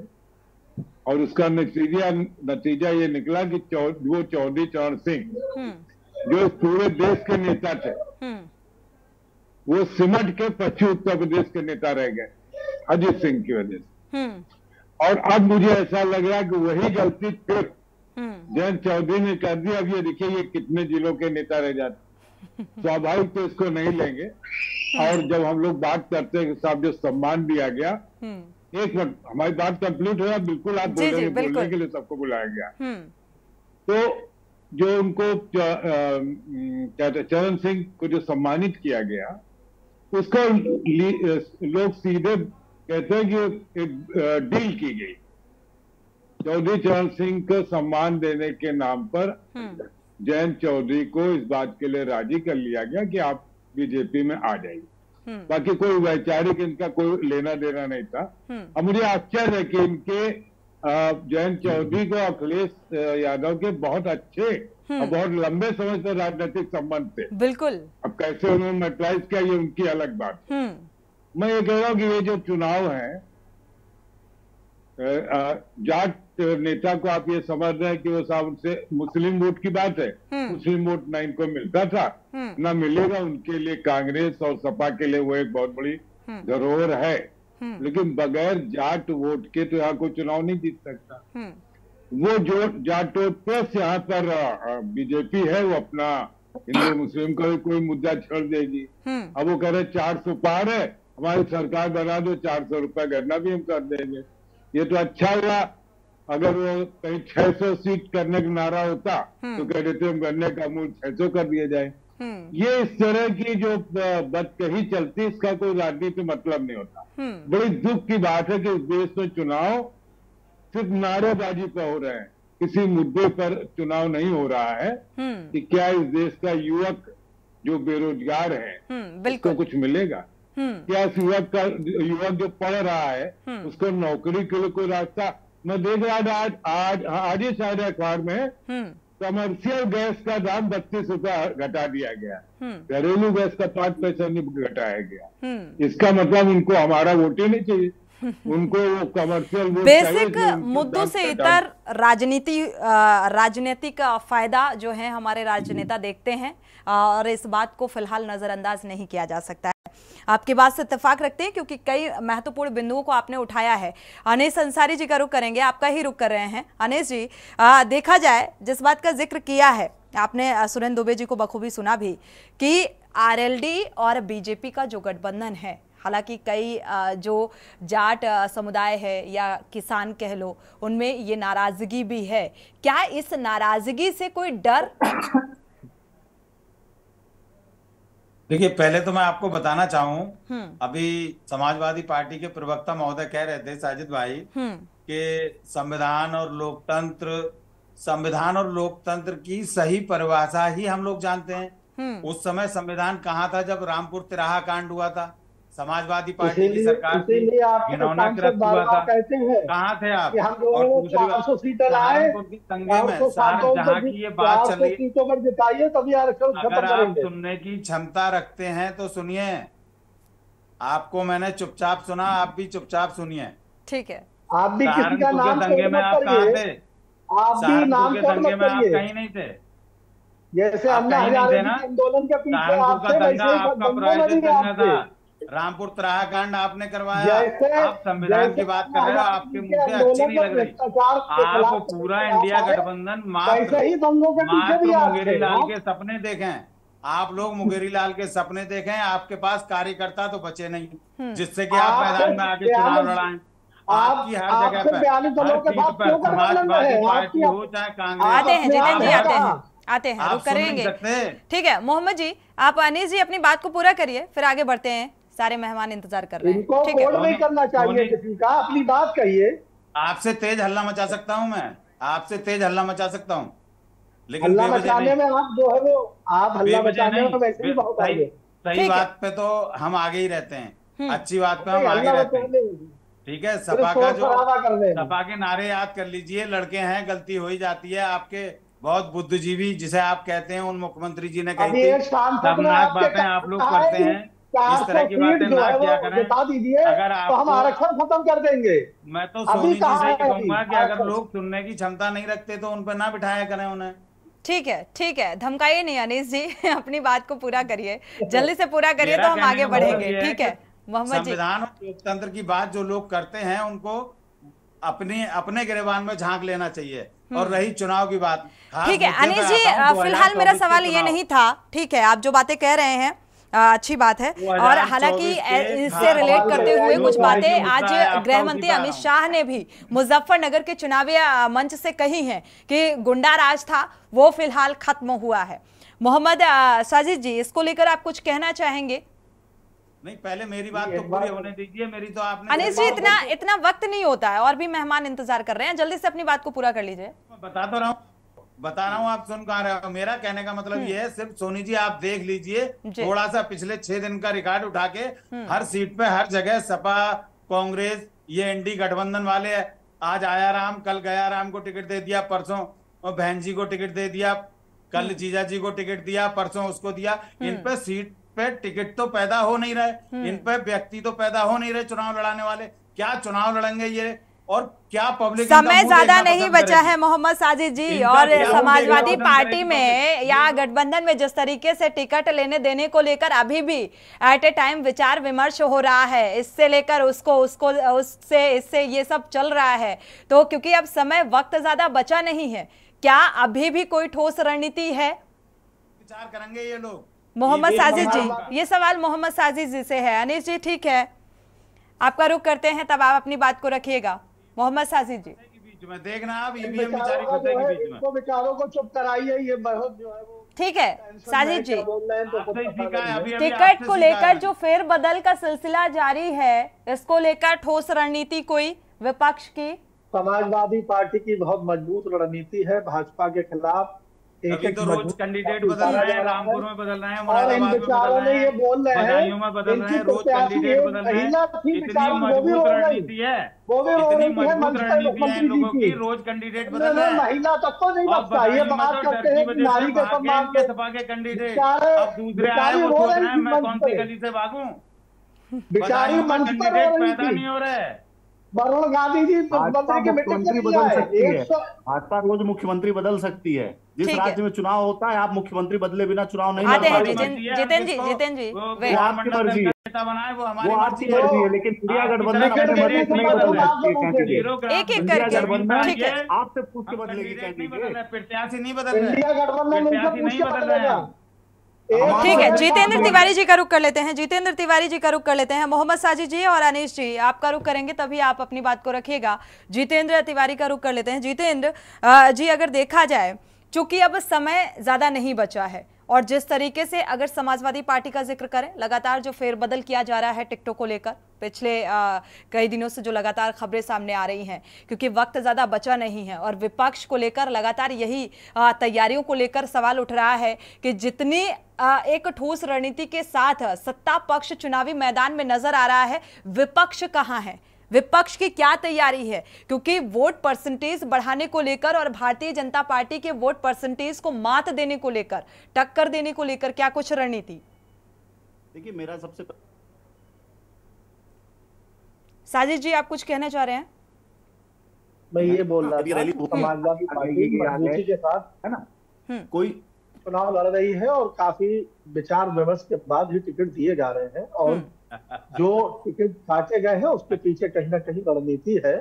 और उसका नतीजा ये निकला कि वो चौधरी चरण सिंह जो पूरे देश के नेता थे, वो सिमट के पश्चिमी उत्तर प्रदेश के नेता रह गए अजीत सिंह की वजह से। और अब मुझे ऐसा लग रहा है कि वही गलती फिर जयंत चौधरी ने कर दी। अब ये देखिए ये कितने जिलों के नेता रह जाते, स्वाभाविक तो इसको नहीं लेंगे। और जब हम लोग बात करते हैं कि साहब जो सम्मान दिया गया, एक मिनट हमारी बात कंप्लीट हो, बिल्कुल आप बोलेंगे, बोलने के लिए सबको बुलाया गया। तो जो उनको चरण सिंह को जो सम्मानित किया गया, उसको लोग सीधे कहते हैं कि एक डील की गई। चौधरी चरण सिंह को सम्मान देने के नाम पर जयंत चौधरी को इस बात के लिए राजी कर लिया गया कि आप बीजेपी में आ जाइए। बाकी कोई वैचारिक इनका कोई लेना देना नहीं था। अब मुझे आश्चर्य है कि इनके जयंत चौधरी को अखिलेश यादव के बहुत अच्छे और बहुत लंबे समय से राजनीतिक संबंध थे। बिल्कुल। अब कैसे उन्होंने मैटराइज किया ये उनकी अलग बात। मैं ये कह रहा हूँ कि ये जो चुनाव है, जाट नेता को आप ये समझ रहे हैं कि वो साहब से मुस्लिम वोट की बात है, मुस्लिम वोट ना इनको मिलता था ना मिलेगा। उनके लिए कांग्रेस और सपा के लिए वो एक बहुत बड़ी धरोहर है, लेकिन बगैर जाट वोट के तो यहाँ कोई चुनाव नहीं जीत सकता। वो जो जाट वोट प्लस यहाँ पर बीजेपी है, वो अपना हिंदू मुस्लिम का भी कोई मुद्दा छोड़ देगी। अब वो कह रहे 400 पार है, हमारी सरकार बना दो, 400 रुपए गन्ना भी हम कर देंगे। ये तो अच्छा हुआ, अगर वो कहीं 600 सीट करने का नारा होता तो कह देते हम गन्ने का मूल्य 600 कर दिया जाए। ये इस तरह की जो बदकही चलती, इसका कोई राजनीति मतलब नहीं होता। बड़ी दुख की बात है कि इस देश में चुनाव सिर्फ नारेबाजी पर हो रहे हैं, किसी मुद्दे पर चुनाव नहीं हो रहा है कि क्या इस देश का युवक जो बेरोजगार है उसको कुछ मिलेगा, क्या इस युवक जो पढ़ रहा है उसको नौकरी के लिए कोई रास्ता। मैं देख रहा था आज ही शायद अखबार में कमर्शियल गैस का दाम 32 रुपया घटा दिया गया, घरेलू गैस का 5 पैसा नहीं घटाया गया। इसका मतलब उनको हमारा वोट ही नहीं चाहिए, उनको वो कमर्शियल वोट चाहिए। बेसिक मुद्दों से इतर राजनीतिक फायदा जो है हमारे राजनेता देखते हैं और इस बात को फिलहाल नजरअंदाज नहीं किया जा सकता है। आपकी बात से इत्तेफाक रखते हैं क्योंकि कई महत्वपूर्ण बिंदुओं को आपने उठाया है। अनीस अंसारी जी का रुख करेंगे, आपका ही रुख कर रहे हैं। अनीस जी, देखा जाए जिस बात का जिक्र किया है आपने, सुरेंद्र दुबे जी को बखूबी सुना भी, कि आरएलडी और बीजेपी का जो गठबंधन है, हालांकि कई जो जाट समुदाय है या किसान कह लो, उनमें ये नाराजगी भी है। क्या इस नाराजगी से कोई डर? देखिए, पहले तो मैं आपको बताना चाहूं, अभी समाजवादी पार्टी के प्रवक्ता महोदय कह रहे थे, साजिद भाई, कि संविधान और लोकतंत्र की सही परिभाषा ही हम लोग जानते हैं। उस समय संविधान कहाँ था जब रामपुर तिराहा कांड हुआ था? समाजवादी पार्टी की सरकार थी, घिनौना कृत्य हुआ था, कहाँ थे आप? और दूसरी बात, सहारनपुर की दंगे में जहाँ की ये बात चल रही है, अगर आप सुनने की क्षमता रखते हैं तो सुनिए। आपको मैंने चुपचाप सुना, आप भी चुपचाप सुनिए। ठीक है। आप भी किसी का नाम दंगे में आप कहाँ थे? सहारनपुर के दंगे में आप कहीं नहीं थे, जैसे आंदोलन के पीछे सहारनपुर का दंगा आपका प्रायोजित दंगा था। रामपुर तिराहा कांड आपने करवाया। आप संविधान की बात कर रहे हो, आपके मुंह से अच्छी नहीं लग रही। आप पूरा इंडिया गठबंधन मात्र मुंगेरी लाल के सपने देखें। आप लोग मुंगेरी लाल के सपने देखें, आपके पास कार्यकर्ता तो बचे नहीं जिससे कि आप मैदान में आगे चुनाव लड़ाएं। आपकी हर जगह पर, हर सीट पर समाजवादी पार्टी हो चाहे कांग्रेस, आते हैं रुक करेंगे। ठीक है मोहम्मद जी, आप अनीस जी अपनी बात को पूरा करिए, फिर आगे बढ़ते हैं। सारे मेहमान इंतजार कर रहे हैं। ठीक है, नहीं करना चाहिए किसी का, अपनी बात कहिए। आपसे तेज हल्ला मचा सकता हूं मैं, आपसे तेज हल्ला मचा सकता हूं, लेकिन हल्ला मचाने में आप जो है वो आप हल्ला मचाने में वैसे ही बहुत आगे। सही बात पे तो हम आगे ही रहते हैं, अच्छी बात पे हम आगे रहते हैं। ठीक है, सपा का जो सपा के नारे याद कर लीजिए, लड़के हैं गलती हो ही जाती है। आपके बहुत बुद्धिजीवी जिसे आप कहते हैं, उन मुख्यमंत्री जी ने कही थी, शर्मनाक बातें आप लोग करते हैं। इस तरह की बातें ना किया करें। बता दीजिए, अगर तो हम आरक्षण खत्म कर देंगे। मैं तो सोनी जी से कहूंगा कि अगर लोग सुनने की क्षमता नहीं रखते तो उन पर ना बिठाया करें उन्हें। ठीक है, धमकाइए नहीं अनीस जी, अपनी बात को पूरा करिए, जल्दी से पूरा करिए तो हम आगे बढ़ेंगे। ठीक है मोहम्मद जी, संविधान और लोकतंत्र की बात जो लोग करते हैं उनको अपने गिरबान में झांक लेना चाहिए। और रही चुनाव की बात, ठीक है अनीस जी, फिलहाल मेरा सवाल ये नहीं था। ठीक है, आप जो बातें कह रहे हैं अच्छी बात है, और हालांकि इससे रिलेट करते हुए कुछ बातें आज गृह मंत्री अमित शाह ने भी मुजफ्फरनगर के चुनावी मंच से कही हैं कि गुंडा राज था वो फिलहाल खत्म हुआ है। मोहम्मद साजिद जी, इसको लेकर आप कुछ कहना चाहेंगे? नहीं, पहले मेरी बात तो पूरी होने दीजिए। मेरी तो आपने अनीस जी, इतना वक्त नहीं होता है और भी मेहमान इंतजार कर रहे हैं, जल्दी से अपनी बात को पूरा कर लीजिए। बता रहा हूँ, आप सुन कहाँ रहे हो। मेरा कहने का मतलब ये है, सिर्फ सोनी जी आप देख लीजिए थोड़ा सा पिछले 6 दिन का रिकॉर्ड उठा के, हर सीट पे हर जगह सपा कांग्रेस ये एनडी गठबंधन वाले, आज आया राम कल गया राम को टिकट दे दिया, परसों और बहन जी को टिकट दे दिया, कल जीजा जी को टिकट दिया, परसों उसको दिया। इन पे सीट पे टिकट तो पैदा हो नहीं रहे, इन पे व्यक्ति तो पैदा हो नहीं रहे चुनाव लड़ाने वाले। क्या चुनाव लड़ेंगे ये, और क्या पब्लिक? समय ज्यादा नहीं बचा है मोहम्मद साजिद जी, और समाजवादी पार्टी में या गठबंधन में जिस तरीके से टिकट लेने देने को लेकर अभी भी एट ए टाइम विचार विमर्श हो रहा है, इससे लेकर उससे ये सब चल रहा है। तो क्योंकि अब समय वक्त ज्यादा बचा नहीं है, क्या अभी भी कोई ठोस रणनीति है? विचार करेंगे ये लोग। मोहम्मद साजिद जी, ये सवाल मोहम्मद साजिद जी से है। अनीस जी ठीक है, आपका रुख करते हैं, तब आप अपनी बात को रखिएगा। मोहम्मद साजिद जी, बीच में देखना आप, ईवीएम बेचारी घुसेगी बीच में, विचारों को चुप कराइए। ये बहुत जो है वो ठीक है साजिद जी, टिकट को लेकर जो फेरबदल का सिलसिला जारी है, इसको लेकर ठोस रणनीति कोई विपक्ष की? समाजवादी पार्टी की बहुत मजबूत रणनीति है भाजपा के खिलाफ। अभी तो रोज कैंडिडेट बदल रहे हैं, रामपुर में बदल रहे हैं, और इन मुरादाबाद में बेचारों बदल ने रहे ये हैं, बोल रहे बदायूं में बदल रहे हैं, रोज कैंडिडेट बदल रहे हैं। इतनी मजबूत रणनीति है, इतनी मजबूत रणनीति है इन लोगों की, रोज कैंडिडेट बदल रहे हैं। महिला तक तो नहीं बचता, ये बात करते हैं कि नारी के सम्मान के सपा के कैंडिडेट, अब दूसरे आए वो सोच रहे हैं मैं कौन सी गली से भागूं। बेचारी मंच पर पैदा नहीं हो रहा है। वरुण गांधी जी भाजपा मुख्यमंत्री बदल सकती है, भाजपा रोज मुख्यमंत्री बदल सकती है। जिस राज्य में चुनाव होता है आप मुख्यमंत्री बदले बिना चुनाव नहीं लड़ पाएंगे। जितेंद्र जी वो आपकी मर्जी है, वो आपकी मर्जी है, लेकिन इंडिया गठबंधन अपने मर्जी से नहीं बदल सकती है। एक एक इंडिया करके गठबंधन आपसे पूछ के बदलेगी कैंडिडेट, प्रत्याशी नहीं बदल रहे, इंडिया गठबंधन प्रत्याशी नहीं बदल रहे हैं। ठीक है, जितेंद्र तिवारी जी का रुख कर लेते हैं, जितेंद्र तिवारी जी का रुख कर लेते हैं। मोहम्मद साजिद जी और अनीश जी आपका रुख करेंगे तभी आप अपनी बात को रखिएगा। जितेंद्र तिवारी का रुख कर लेते हैं। जितेंद्र जी, अगर देखा जाए चूंकि अब समय ज्यादा नहीं बचा है और जिस तरीके से अगर समाजवादी पार्टी का जिक्र करें, लगातार जो फेरबदल किया जा रहा है टिकटों को लेकर, पिछले कई दिनों से जो लगातार खबरें सामने आ रही हैं, क्योंकि वक्त ज़्यादा बचा नहीं है और विपक्ष को लेकर लगातार यही तैयारियों को लेकर सवाल उठ रहा है कि जितनी एक ठोस रणनीति के साथ सत्ता पक्ष चुनावी मैदान में नजर आ रहा है, विपक्ष कहाँ है, विपक्ष की क्या तैयारी है, क्योंकि वोट परसेंटेज बढ़ाने को लेकर और भारतीय जनता पार्टी के वोट परसेंटेज को मात देने को लेकर, टक्कर देने को लेकर क्या कुछ रणनीति? देखिए, मेरा सबसे साजिद जी आप कुछ कहना चाह रहे हैं? मैं ये बोल रहा था समाजवादी पार्टी मजबूती के साथ है ना कोई चुनाव लड़ रही है और काफी विचार विमर्श के बाद ही टिकट दिए जा रहे हैं और जो टिकट काटे गए हैं उसके पीछे कहीं ना कहीं रणनीति है।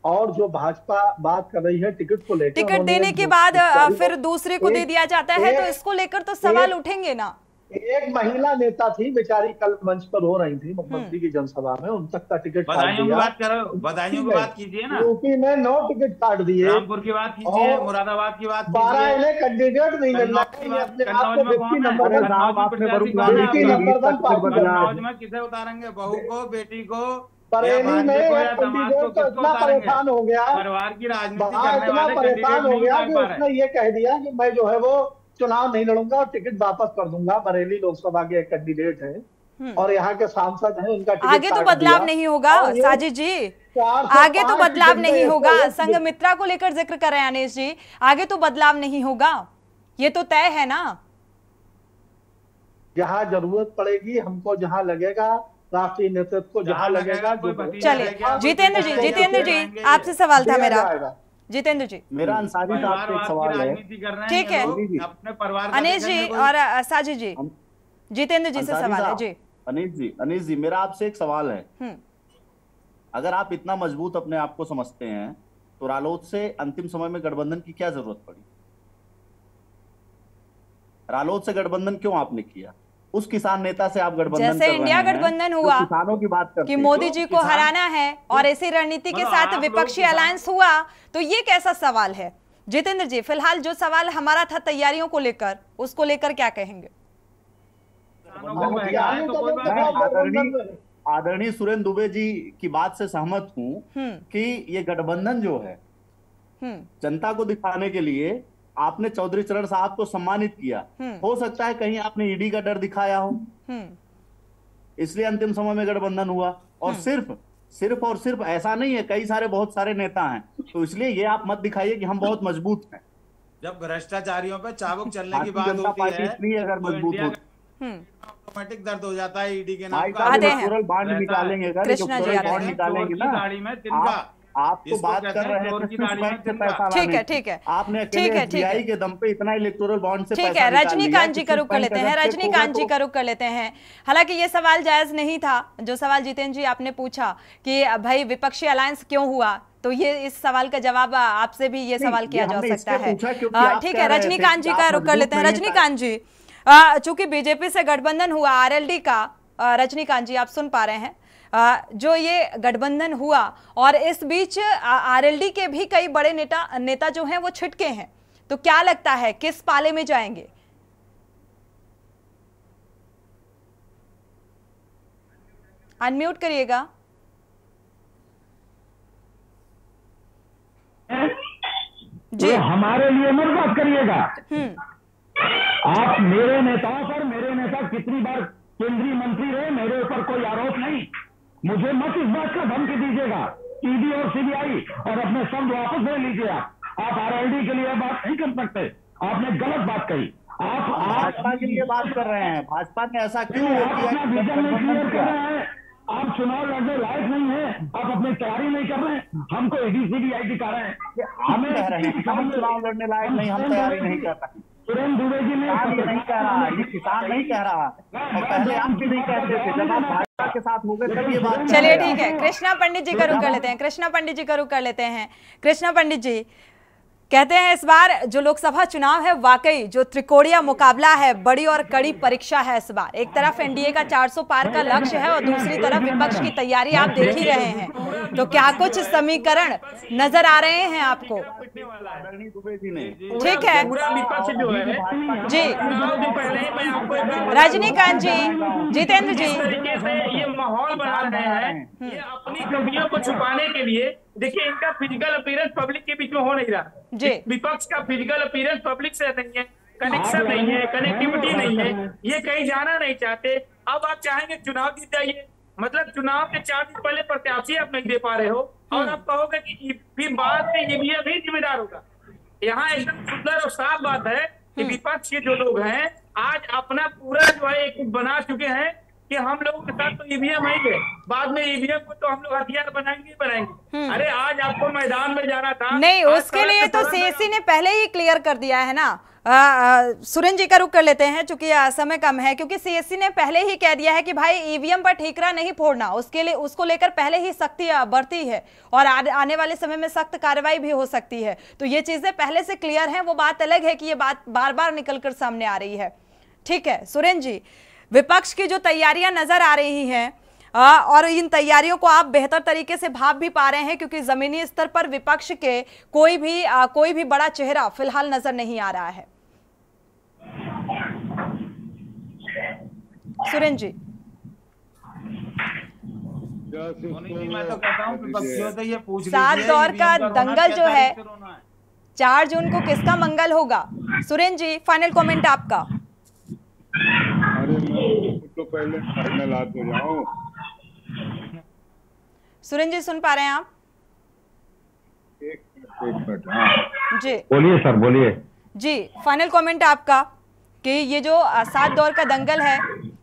और जो भाजपा बात कर रही है टिकट को लेकर, टिकट देने के बाद फिर दूसरे को दे दिया जाता है, तो इसको लेकर तो सवाल उठेंगे ना। एक महिला नेता थी बेचारी, कल मंच पर हो रही थी मुख्यमंत्री की जनसभा में, उन तक का टिकट बधाइयों की बात करो, बधाइयों की बात कीजिए ना। यूपी में 9 टिकट काट दिए, रामपुर की बात कीजिए, मुरादाबाद की बात कीजिए, 12 इन्हें कैंडिडेट नहीं मिलना चाहिए, अपने आप को व्यक्ति नंबर में किसे उतारेंगे, बहू को, बेटी को, बरेली में कैंडिडेट तो इतना परेशान हो गया, परिवार की राजनीति इतना परेशान हो गया कि उसने ये कह दिया कि मैं जो है वो चुनाव नहीं लड़ूंगा और टिकट वापस कर दूंगा। बरेली लोकसभा के कैंडिडेट हैं और यहाँ के सांसद हैं, उनका टिकट आगे तो बदलाव नहीं होगा साजिद जी, आगे तो बदलाव नहीं होगा। संघमित्रा को लेकर जिक्र कर रहे हैं अनीश जी, आगे तो बदलाव नहीं होगा, ये तो तय है ना। जहाँ जरूरत पड़ेगी हमको, जहाँ लगेगा राष्ट्रीय नेतृत्व को, जहाँ लगेगा। चलिए जितेंद्र जी आपसे सवाल था मेरा। जितेंद्र जी, मेरा अंसारी साहब से एक सवाल है, ठीक है अपने परिवार, अनीश जी और साजिद जी, जितेंद्र जी से सवाल है जी। अनीश जी मेरा आपसे एक सवाल है, अगर आप इतना मजबूत अपने आप को समझते हैं तो रालोद से अंतिम समय में गठबंधन की क्या जरूरत पड़ी? रालोद से गठबंधन क्यों आपने किया? उस किसान नेता से आप गठबंधन जैसे इंडिया गठबंधन हुआ किसानों की बात करते कि मोदी जी को हराना है और ऐसी रणनीति के साथ विपक्षी अलायंस हुआ, तो ये कैसा सवाल है? जितेंद्र जी, फिलहाल जो सवाल हमारा था तैयारियों को लेकर, उसको लेकर क्या कहेंगे? आदरणीय सुरेंद्र दुबे जी की बात से सहमत हूँ कि ये गठबंधन जो है जनता को दिखाने के लिए आपने चौधरी चरण साहब को सम्मानित किया, हो सकता है कहीं आपने ईडी का डर दिखाया हो, इसलिए अंतिम समय में गठबंधन हुआ। और सिर्फ ऐसा नहीं है, कई सारे बहुत सारे नेता हैं, तो इसलिए ये आप मत दिखाइए कि हम बहुत मजबूत हैं। जब भ्रष्टाचारियों पे चाबुक चलने की बात होती है, इसलिए अगर मजबूत हो ऑटोमेटिक दर्द हो जाता है ईडी के नाम का। इलेक्टोरल बॉन्ड निकालेंगे, बॉन्ड निकालेंगे ना, गाड़ी में तिनका आप तो बात कर रहे हैं ठीक है आपने एसबीआई के दम पे इतना इलेक्टोरल बॉन्ड से ठीक है। रजनीकांत जी का रुख कर लेते हैं, रजनीकांत जी का रुख कर लेते हैं। हालांकि ये सवाल जायज नहीं था, जो सवाल जितेंद्र जी आपने पूछा कि भाई विपक्षी अलायंस क्यों हुआ, तो ये इस सवाल का जवाब आपसे भी ये सवाल किया जा सकता है। ठीक है, रजनीकांत जी का रुख कर लेते हैं। रजनीकांत जी, चूंकि बीजेपी से गठबंधन हुआ आरएलडी का, रजनीकांत जी आप सुन पा रहे हैं, जो ये गठबंधन हुआ और इस बीच आरएलडी के भी कई बड़े नेता जो हैं वो छिटके हैं, तो क्या लगता है किस पाले में जाएंगे? अनम्यूट करिएगा। जी हमारे लिए मत बात करिएगा। आप मेरे नेताओं पर, मेरे नेता कितनी बार केंद्रीय मंत्री रहे, मेरे ऊपर कोई आरोप नहीं। मुझे मत इस बात का धमकी दीजिएगा। ईडी और सीबीआई और अपने शब्द वापस ले लीजिए। आप आरएलडी के लिए बात नहीं कर सकते, आपने गलत बात कही। आप भाजपा के लिए बात कर रहे हैं, भाजपा ने ऐसा क्यों किया? अपना विजन नहीं क्लियर कर रहे हैं, आप चुनाव लड़ने लायक नहीं है, आप अपनी तैयारी नहीं कर रहे हैं, हमको ईडी सीबीआई दिखा रहे हैं। हमें कह रहे हैं हम चुनाव लड़ने लायक नहीं, हम तैयारी नहीं कर रहे। सुरेंद्र दुबे जी ने नहीं कह रहा, ये किसान नहीं कह रहा, और पहले आप भी नहीं कहते थे। जब आप भाजपा के साथ हो गए तब ये बात। चलिए ठीक है, कृष्णा पंडित जी का रुख कर लेते हैं। कृष्णा पंडित जी का रुख कर लेते हैं। कृष्णा पंडित जी कहते हैं इस बार जो लोकसभा चुनाव है वाकई जो त्रिकोणीय मुकाबला है, बड़ी और कड़ी परीक्षा है इस बार। एक तरफ एनडीए का 400 पार का लक्ष्य है और दूसरी तरफ विपक्ष की तैयारी आप देख ही रहे हैं। तो क्या कुछ समीकरण नजर आ रहे हैं आपको? ठीक है विपक्ष जो है जी, रजनीकांत जी, जितेंद्र जी, तरीके से ये माहौल बना रहे हैं, ये अपनी कमियों को छुपाने के लिए। देखिए, इनका फिजिकल अपीयरेंस पब्लिक के बीच में हो नहीं रहा जी। विपक्ष का फिजिकल अपीयरेंस पब्लिक से नहीं है, कनेक्शन नहीं है, कनेक्टिविटी नहीं है, ये कहीं जाना नहीं चाहते। अब आप चाहेंगे चुनाव जीत जाइए, मतलब चुनाव के 4 दिन पहले प्रत्याशी आप नहीं दे पा रहे हो और आप कहोगे कि फिर बाद में ईवीएम भी जिम्मेदार होगा। यहाँ एकदम सुंदर और साफ बात है कि विपक्ष के जो लोग हैं आज अपना पूरा जो है एक बना चुके हैं कि हम लोगों के साथ तो ईवीएम आएंगे, बाद में ईवीएम को तो हम लोग हथियार बनाएंगे। अरे आज आपको मैदान में जाना था नहीं, उसके लिए तो सीएससी ने पहले ही क्लियर कर दिया है ना। सुरेंद्र जी का रुख कर लेते हैं चूंकि समय कम है, क्योंकि सीएससी ने पहले ही कह दिया है कि भाई ईवीएम पर ठीकरा नहीं फोड़ना, उसके लिए उसको लेकर पहले ही सख्ती बरती है और आने वाले समय में सख्त कार्रवाई भी हो सकती है। तो ये चीजें पहले से क्लियर हैं। वो बात अलग है कि ये बात बार बार निकलकर सामने आ रही है। ठीक है सुरेंद्र जी, विपक्ष की जो तैयारियां नजर आ रही हैं और इन तैयारियों को आप बेहतर तरीके से भाप भी पा रहे हैं, क्योंकि जमीनी स्तर पर विपक्ष के कोई भी बड़ा चेहरा फिलहाल नजर नहीं आ रहा है। सुरेंद्र जी, मैं तो कहता हूं विपक्षियों से ये पूछ लीजिए 7 दौर का दंगल जो है 4 जून को किसका मंगल होगा? सुरेंद्र जी, फाइनल कमेंट आपका। अरे मैं तो पहले फाइनल आ तो जाऊं। सुरेंद्र जी सुन पा रहे हैं आप? एक मिनट हाँ जी बोलिए सर, बोलिए जी, फाइनल कमेंट आपका कि ये जो 7 दौर का दंगल है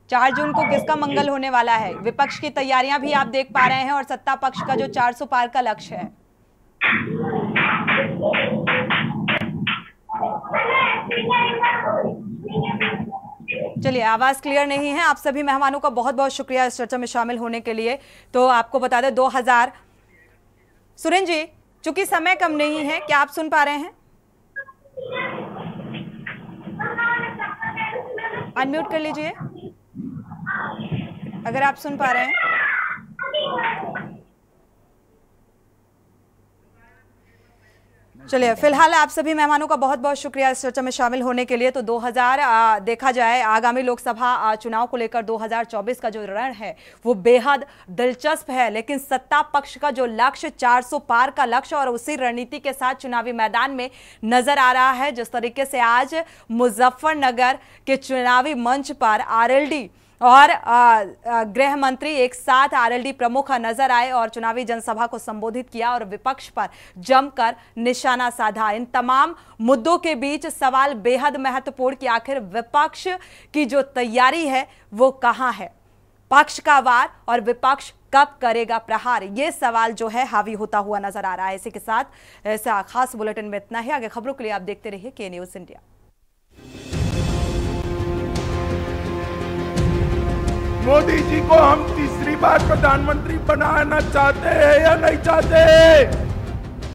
4 जून को किसका मंगल होने वाला है? विपक्ष की तैयारियां भी आप देख पा रहे हैं और सत्ता पक्ष का जो 400 पार का लक्ष्य है। चलिए, आवाज क्लियर नहीं है। आप सभी मेहमानों का बहुत बहुत शुक्रिया इस चर्चा में शामिल होने के लिए। तो आपको बता दें 2000 सुरेंद्र जी, चूंकि समय कम नहीं है, क्या आप सुन पा रहे हैं? अनम्यूट कर लीजिए अगर आप सुन पा रहे हैं। चलिए, फिलहाल आप सभी मेहमानों का बहुत बहुत शुक्रिया इस चर्चा में शामिल होने के लिए। तो 2000 देखा जाए आगामी लोकसभा चुनाव को लेकर 2024 का जो रण है वो बेहद दिलचस्प है, लेकिन सत्ता पक्ष का जो लक्ष्य 400 पार का लक्ष्य और उसी रणनीति के साथ चुनावी मैदान में नजर आ रहा है। जिस तरीके से आज मुजफ्फरनगर के चुनावी मंच पर आरएलडी और गृह मंत्री एक साथ आरएलडी प्रमुख नजर आए और चुनावी जनसभा को संबोधित किया और विपक्ष पर जमकर निशाना साधा। इन तमाम मुद्दों के बीच सवाल बेहद महत्वपूर्ण कि आखिर विपक्ष की जो तैयारी है वो कहां है? पक्ष का वार और विपक्ष कब करेगा प्रहार, ये सवाल जो है हावी होता हुआ नजर आ रहा है। इसी के साथ ऐसा खास बुलेटिन में इतना ही। आगे खबरों के लिए आप देखते रहिए के न्यूज़ इंडिया। मोदी जी को हम तीसरी बार प्रधानमंत्री बनाना चाहते हैं या नहीं चाहते?